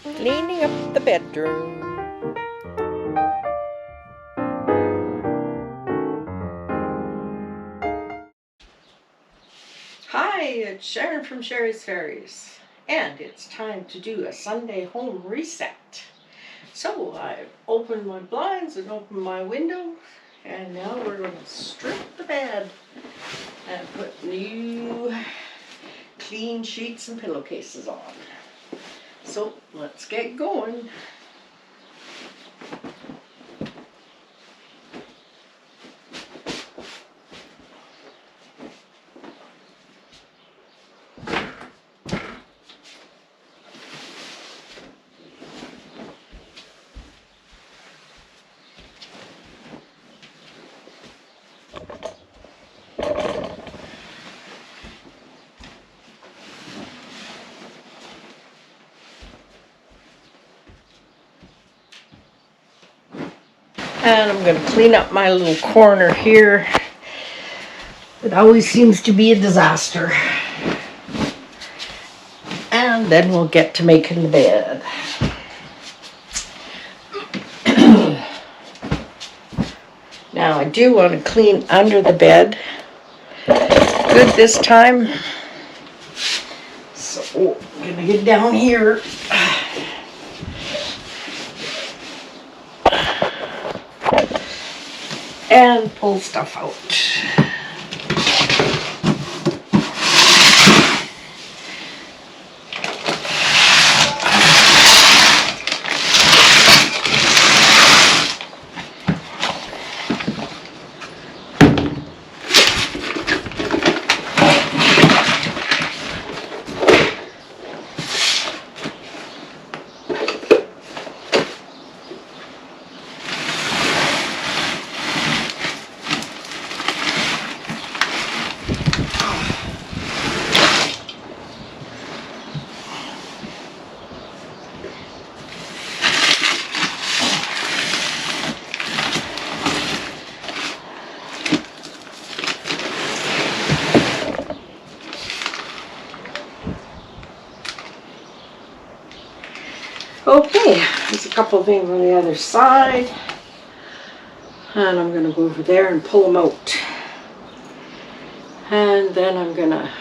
Cleaning up the bedroom. Hi, it's Sharon from Sherry's Fairies, and it's time to do a Sunday home reset. So I've opened my blinds and opened my window, and now we're going to strip the bed and put new clean sheets and pillowcases on. So let's get going. And I'm going to clean up my little corner here. It always seems to be a disaster. And then we'll get to making the bed. Now I do want to clean under the bed good this time. So I'm going to get down here. And pull stuff out. Okay, there's a couple of things on the other side, and I'm going to go over there and pull them out. And then I'm going to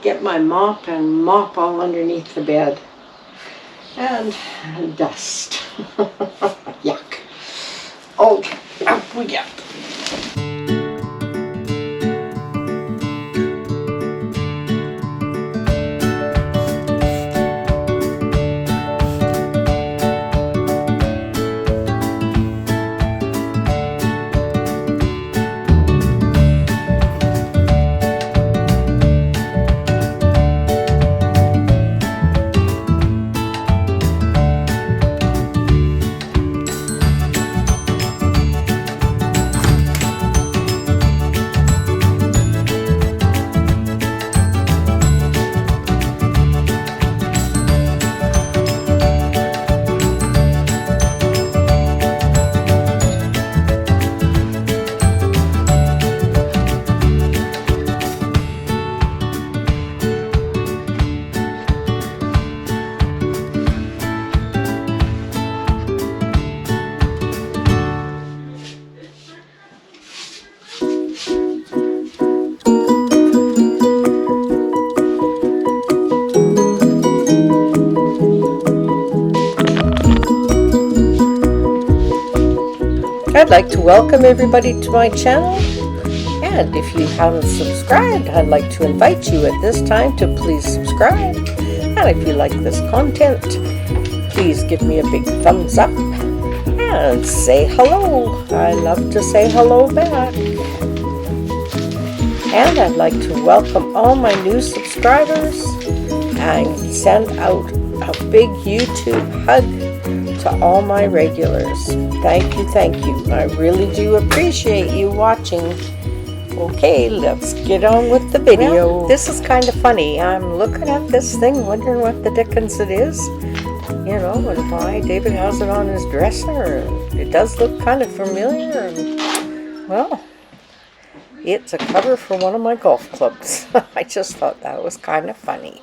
get my mop and mop all underneath the bed and dust. Yuck. Okay, up we get. I'd like to welcome everybody to my channel, and if you haven't subscribed, I'd like to invite you at this time to please subscribe. And if you like this content, please give me a big thumbs up and say hello. I love to say hello back. And I'd like to welcome all my new subscribers and send out a big YouTube hug to all my regulars. Thank you, thank you. I really do appreciate you watching. Okay, let's get on with the video. Well, this is kind of funny. I'm looking at this thing, wondering what the dickens it is. You know, and why David has it on his dresser. It does look kind of familiar. And, well, it's a cover for one of my golf clubs. I just thought that was kind of funny.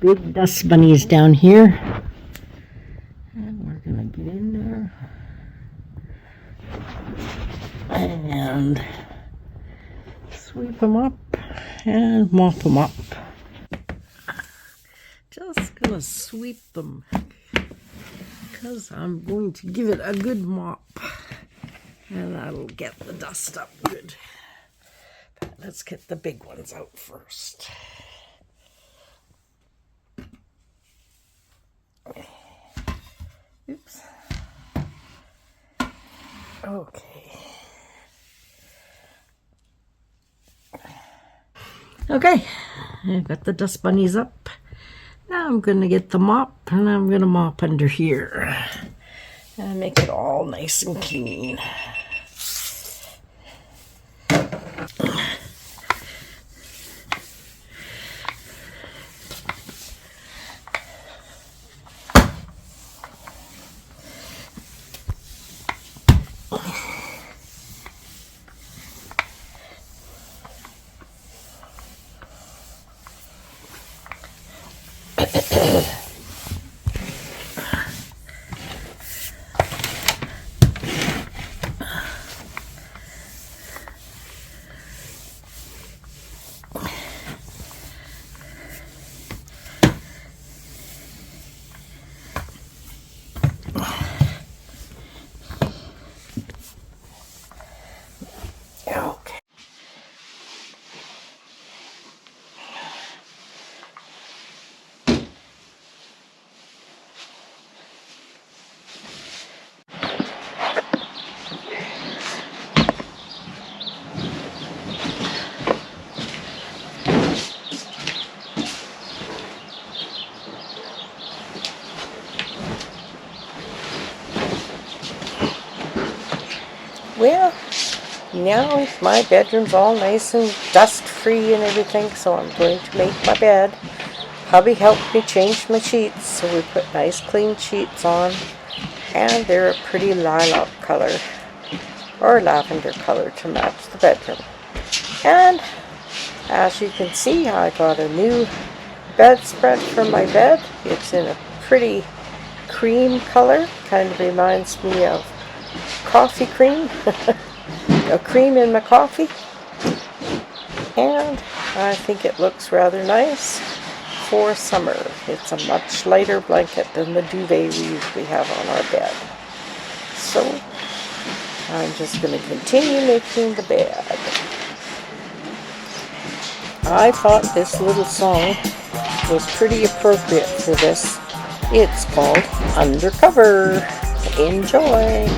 big dust bunnies down here. And we're going to get in there. And sweep them up and mop them up. Just going to sweep them because I'm going to give it a good mop. And that'll get the dust up good. But let's get the big ones out first. Oops. Okay. Okay, I've got the dust bunnies up. Now I'm going to get the mop and I'm going to mop under here and make it all nice and clean. Okay. Well, now my bedroom's all nice and dust-free and everything, so I'm going to make my bed. Hubby helped me change my sheets, so we put nice clean sheets on, and they're a pretty lilac color, or lavender color to match the bedroom. And as you can see, I got a new bedspread for my bed. It's in a pretty cream color, kind of reminds me of coffee cream, a cream in my coffee, and I think it looks rather nice for summer. It's a much lighter blanket than the duvet we usually have on our bed. So I'm just going to continue making the bed. I thought this little song was pretty appropriate for this. It's called Undercover. Enjoy!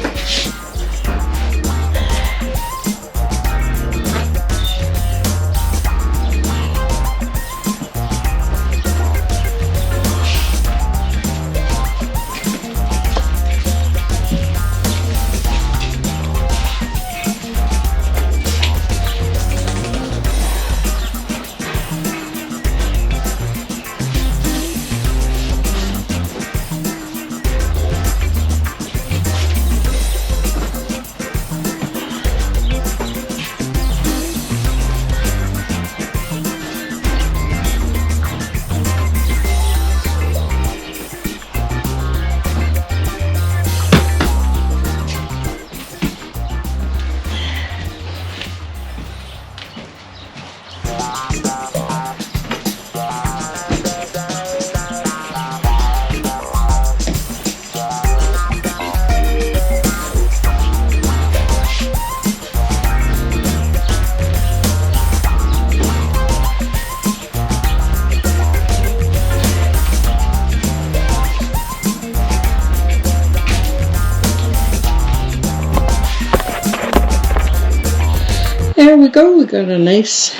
There we go, we got a nice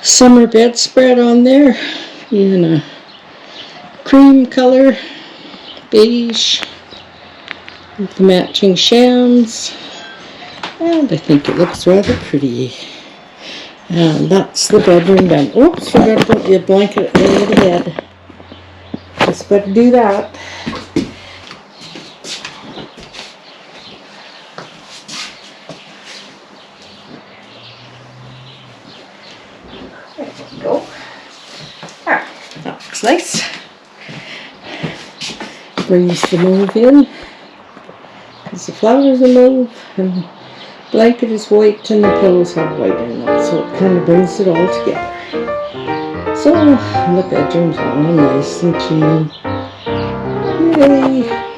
summer bedspread on there in a cream color, beige, with the matching shams, and I think it looks rather pretty. And that's the bedroom done. Oops, forgot to put the blanket at the end of the bed. Just better do that. There we go. Ah, nice. Brings the mauve in, because the flowers are mauve, and the blanket is white, and the pillows have white in them, so it kind of brings it all together. So, the bedroom's all nice and clean. Yay!